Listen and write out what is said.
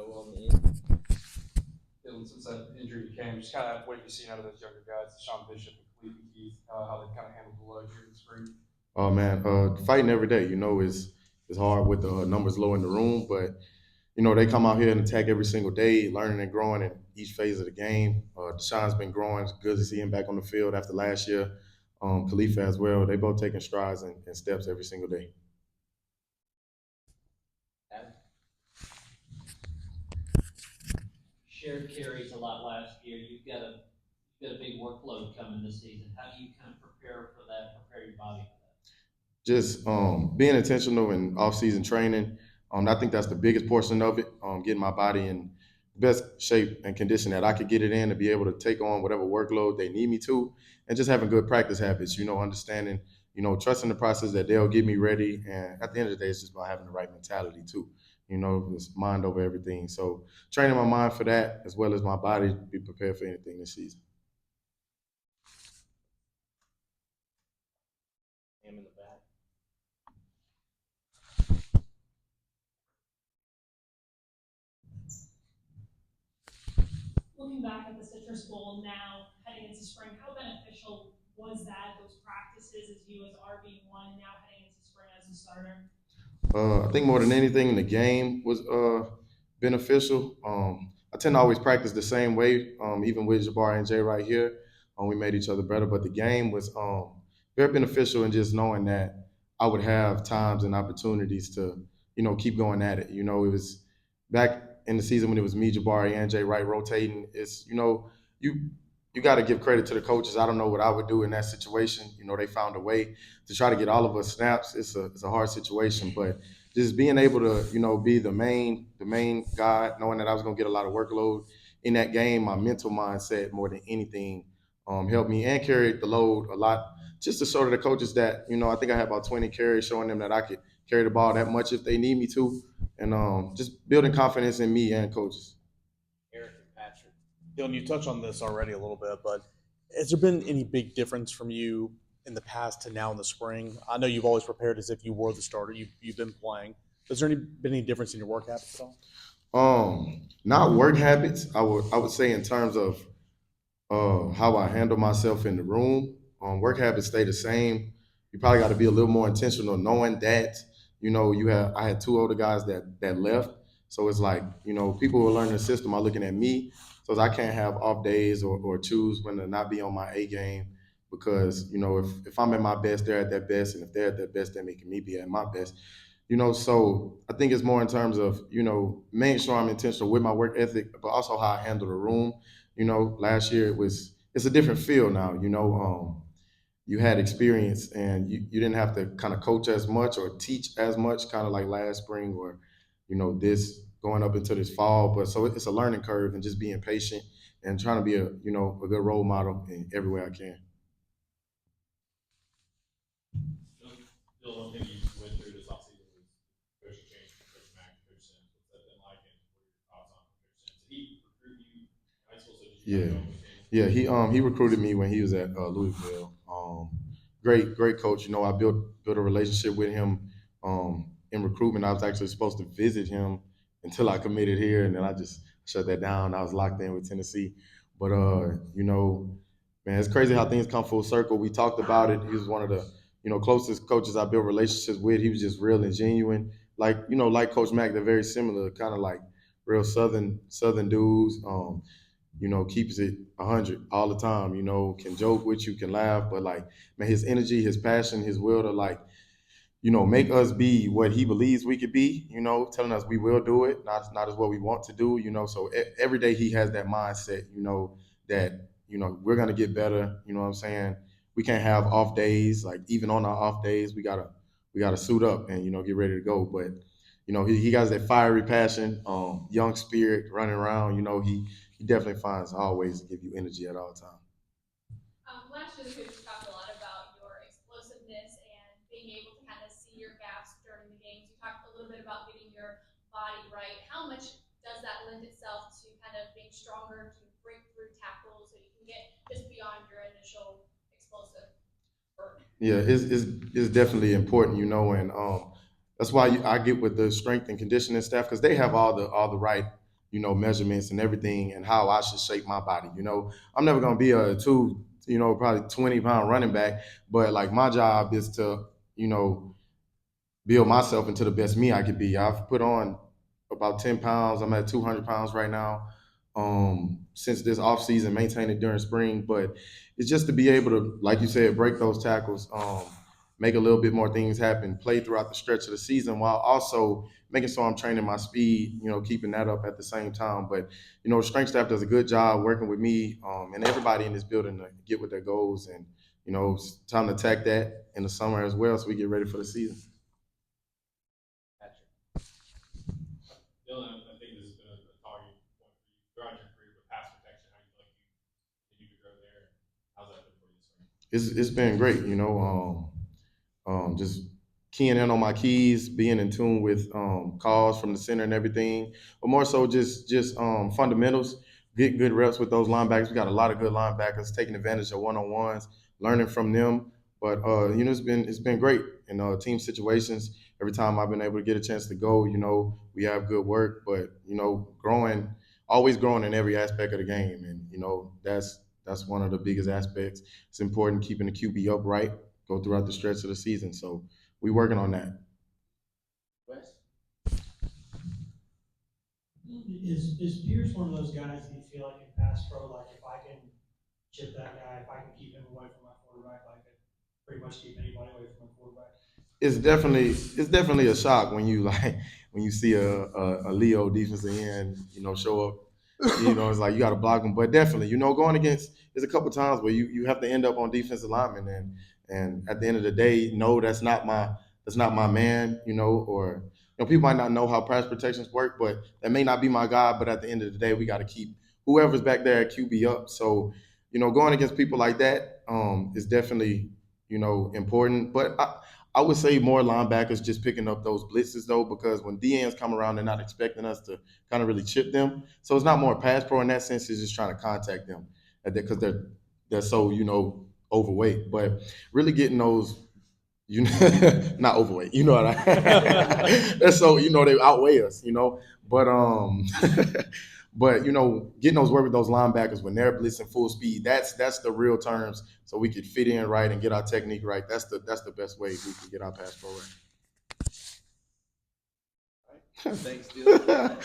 on the end. Dylan, since that injury came, just kind of what have you seen out of those younger guys, Sean Bishop and Khalif and Keith, how they kind of handled the load here in the spring? Oh man, fighting every day, is hard with the numbers low in the room, but they come out here and attack every single day, learning and growing in each phase of the game. Deshaun's been growing. It's good to see him back on the field after last year. Khalifa as well. They both taking strides and steps every single day. Shared carries a lot last year. You've got a big workload coming this season. How do you kind of prepare for that, prepare your body for that? Just being intentional in off-season training. I think that's the biggest portion of it. Getting my body in the best shape and condition that I could get it in to be able to take on whatever workload they need me to, and just having good practice habits. Understanding, trusting the process that they'll get me ready. And at the end of the day, it's just about having the right mentality too. It's mind over everything. So training my mind for that as well as my body to be prepared for anything this season. Him in the back. Looking back at the Citrus Bowl now, heading into spring, how beneficial was that, those practices as you as RB1 and now heading into spring as a starter? I think more than anything, the game was beneficial. I tend to always practice the same way, even with Jabari and Jay right here. We made each other better, but the game was very beneficial in just knowing that I would have times and opportunities to, keep going at it. It was back in the season when it was me, Jabari, and Jay Wright rotating. You you got to give credit to the coaches. I don't know what I would do in that situation. They found a way to try to get all of us snaps. It's a hard situation, but just being able to be the main guy, knowing that I was going to get a lot of workload in that game, my mental mindset more than anything helped me and carried the load a lot. Just to show to the coaches that I think I had about 20 carries, showing them that I could carry the ball that much if they need me to, and just building confidence in me and coaches. Eric and Patrick. Dylan, you touched on this already a little bit, but has there been any big difference from you in the past to now in the spring? I know you've always prepared as if you were the starter. You've been playing. Has there been any difference in your work habits at all? Not work habits. I would say in terms of how I handle myself in the room. Work habits stay the same. You probably got to be a little more intentional, knowing that I had two older guys that left, so it's like people who are learning the system are looking at me, so I can't have off days or choose when to not be on my A game because if I'm at my best, they're at their best, and if they're at their best, they're making me be at my best. So I think it's more in terms of making sure I'm intentional with my work ethic, but also how I handle the room. Last year it's a different feel now. You had experience and you didn't have to kind of coach as much or teach as much, kind of like last spring or this going up into this fall. But so it's a learning curve and just being patient and trying to be a good role model in every way I can. Bill, one thing you went through this offseason was coaching change from Coach Mack to Coach Sims. What's that been like, and what are your thoughts on Coach Sims? Did he recruit you in high school, so did you Yeah, know him with him? yeah. He recruited me when he was at Louisville. Great coach. I built a relationship with him in recruitment. I was actually supposed to visit him until I committed here, and then I just shut that down. I was locked in with Tennessee, but man, it's crazy how things come full circle. We talked about it. He was one of the closest coaches I built relationships with. He was just real and genuine, like Coach Mack. They're very similar, kind of like real Southern dudes. Keeps it 100 all the time. Can joke with you, can laugh, but like, man, his energy, his passion, his will to like, make us be what he believes we could be. Telling us we will do it, not as what we want to do. So every day he has that mindset. That we're gonna get better. You know what I'm saying? We can't have off days. Like even on our off days, we gotta suit up and get ready to go. But he has that fiery passion, young spirit running around. He definitely finds always to give you energy at all times. Last year, the coaches talked a lot about your explosiveness and being able to kind of see your gaps during the games. You talked a little bit about getting your body right. How much does that lend itself to kind of being stronger to break through tackles so you can get just beyond your initial explosive work? Yeah, it's definitely important, and that's why I get with the strength and conditioning staff because they have all the right measurements and everything and how I should shape my body. I'm never gonna be a probably 20-pound running back, but like my job is to, build myself into the best me I could be. I've put on about 10 pounds. I'm at 200 pounds right now. Since this off season, maintain it during spring, but it's just to be able to, like you said, break those tackles, make a little bit more things happen, play throughout the stretch of the season while also making sure I'm training my speed, keeping that up at the same time. But, strength staff does a good job working with me and everybody in this building to get with their goals. And, it's time to attack that in the summer as well so we get ready for the season. Dylan, I think this has been a talking point for you throughout your career, but pass protection, how you feel like you continue to grow there? How's that been for you this spring? It's been great, just keying in on my keys, being in tune with calls from the center and everything, but more so just fundamentals. Get good reps with those linebackers. We got a lot of good linebackers taking advantage of one-on-ones, learning from them. But it's been great in team situations. Every time I've been able to get a chance to go, we have good work, but always growing in every aspect of the game, and that's one of the biggest aspects. It's important keeping the QB upright, go throughout the stretch of the season. So we working on that. Is Pierce one of those guys that you feel like in pass pro, like if I can chip that guy, if I can keep him away from my quarterback, I could pretty much keep anybody away from my quarterback? It's definitely a shock when you see a Leo defensive end, show up. It's like you got to block them. But definitely, going against, there's a couple times where you have to end up on defensive linemen, and at the end of the day, no, that's not my man, or people might not know how pass protections work, but that may not be my guy. But at the end of the day, we got to keep whoever's back there at QB up. So, going against people like that is definitely important. But I would say more linebackers just picking up those blitzes though, because when DNs come around, they're not expecting us to kind of really chip them. So it's not more pass pro in that sense. It's just trying to contact them because they're so overweight. But really getting those, not overweight. You know what that's so they outweigh us. But but getting those work with those linebackers when they're blitzing full speed, that's the real terms. So we could fit in right and get our technique right. That's the best way we can get our pass pro right. Thanks, Dylan.